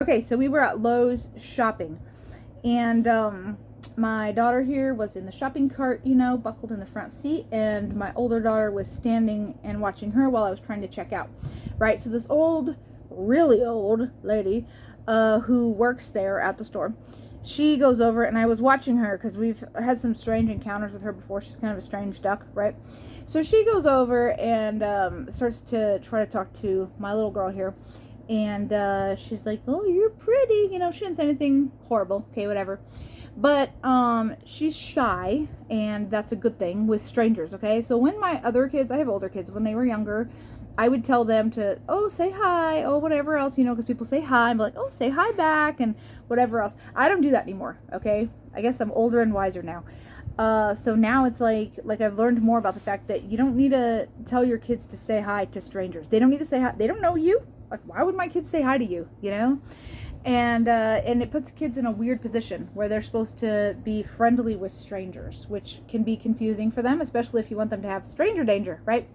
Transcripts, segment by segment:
Okay, so we were at Lowe's shopping, and my daughter here was in the shopping cart, buckled in the front seat, and my older daughter was standing and watching her while I was trying to check out, right? So this old, really old lady who works there at the store, she goes over, and I was watching her because we've had some strange encounters with her before. She's kind of a strange duck, right? So she goes over and starts to try to talk to my little girl here. And she's like, oh, you're pretty. She didn't say anything horrible. Okay, whatever. But she's shy, and that's a good thing with strangers, okay? So when my other kids, I have older kids, when they were younger, I would tell them to, oh, say hi, oh, whatever else, because people say hi. I'm like, oh, say hi back, and whatever else. I don't do that anymore, okay? I guess I'm older and wiser now. So now it's like I've learned more about the fact that you don't need to tell your kids to say hi to strangers. They don't need to say hi. They don't know you. Like, why would my kids say hi to you, And it puts kids in a weird position where they're supposed to be friendly with strangers, which can be confusing for them, especially if you want them to have stranger danger, right?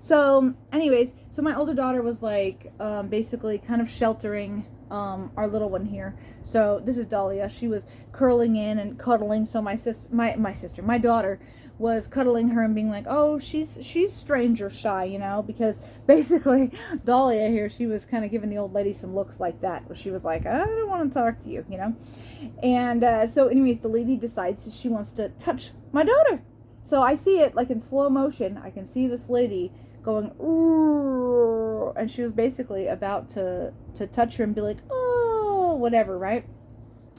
So anyways, so my older daughter was like basically kind of sheltering our little one here. So this is Dahlia. She was curling in and cuddling. So my daughter was cuddling her and being like, oh, she's stranger shy, because basically Dahlia here, she was kind of giving the old lady some looks like that, where she was like, I don't want to talk to you, And so anyways, the lady decides she wants to touch my daughter. So I see it like in slow motion. I can see this lady going, ooh, and she was basically about to touch her and be like, oh, whatever, right?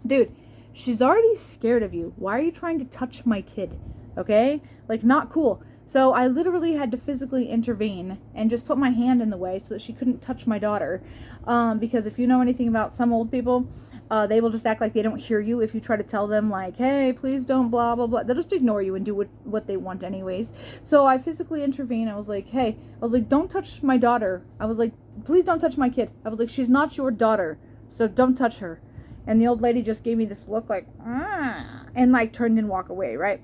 Dude, she's already scared of you. Why are you trying to touch my kid? Okay? Like, not cool. So I literally had to physically intervene and just put my hand in the way so that she couldn't touch my daughter. Because if you know anything about some old people, they will just act like they don't hear you if you try to tell them, like, hey, please don't blah, blah, blah. They'll just ignore you and do what they want anyways. So I physically intervened. I was like, hey, don't touch my daughter. I was like, please don't touch my kid. I was like, she's not your daughter, so don't touch her. And the old lady just gave me this look like, and like turned and walked away, right?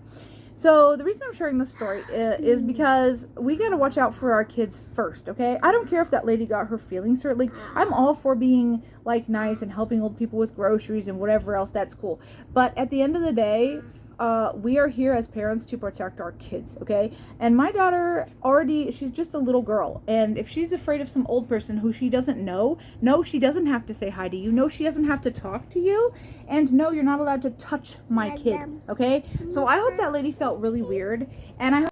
So the reason I'm sharing this story is because we got to watch out for our kids first, okay? I don't care if that lady got her feelings hurt. Like, I'm all for being, like, nice and helping old people with groceries and whatever else. That's cool. But at the end of the day, we are here as parents to protect our kids, okay? And my daughter she's just a little girl. And if she's afraid of some old person who she doesn't know, no, she doesn't have to say hi to you. No, she doesn't have to talk to you. And no, you're not allowed to touch my kid, okay? So I hope that lady felt really weird. And I hope...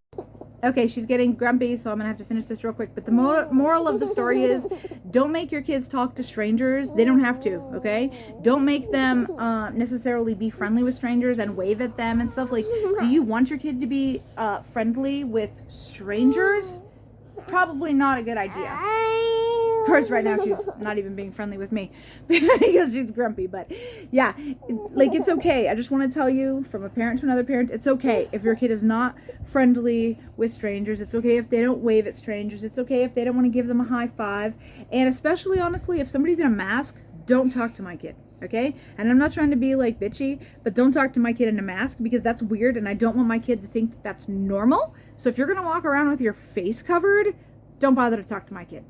Okay, she's getting grumpy, so I'm going to have to finish this real quick. But the moral of the story is, don't make your kids talk to strangers. They don't have to, okay? Don't make them necessarily be friendly with strangers and wave at them and stuff. Like, do you want your kid to be friendly with strangers? Probably not a good idea. Of course, right now she's not even being friendly with me because she's grumpy. But yeah, like, it's okay. I just want to tell you, from a parent to another parent, it's okay if your kid is not friendly with strangers. It's okay if they don't wave at strangers. It's okay if they don't want to give them a high five. And especially, honestly, if somebody's in a mask, don't talk to my kid. Okay? And I'm not trying to be like bitchy, but don't talk to my kid in a mask, because that's weird, and I don't want my kid to think that that's normal. So if you're going to walk around with your face covered, don't bother to talk to my kid.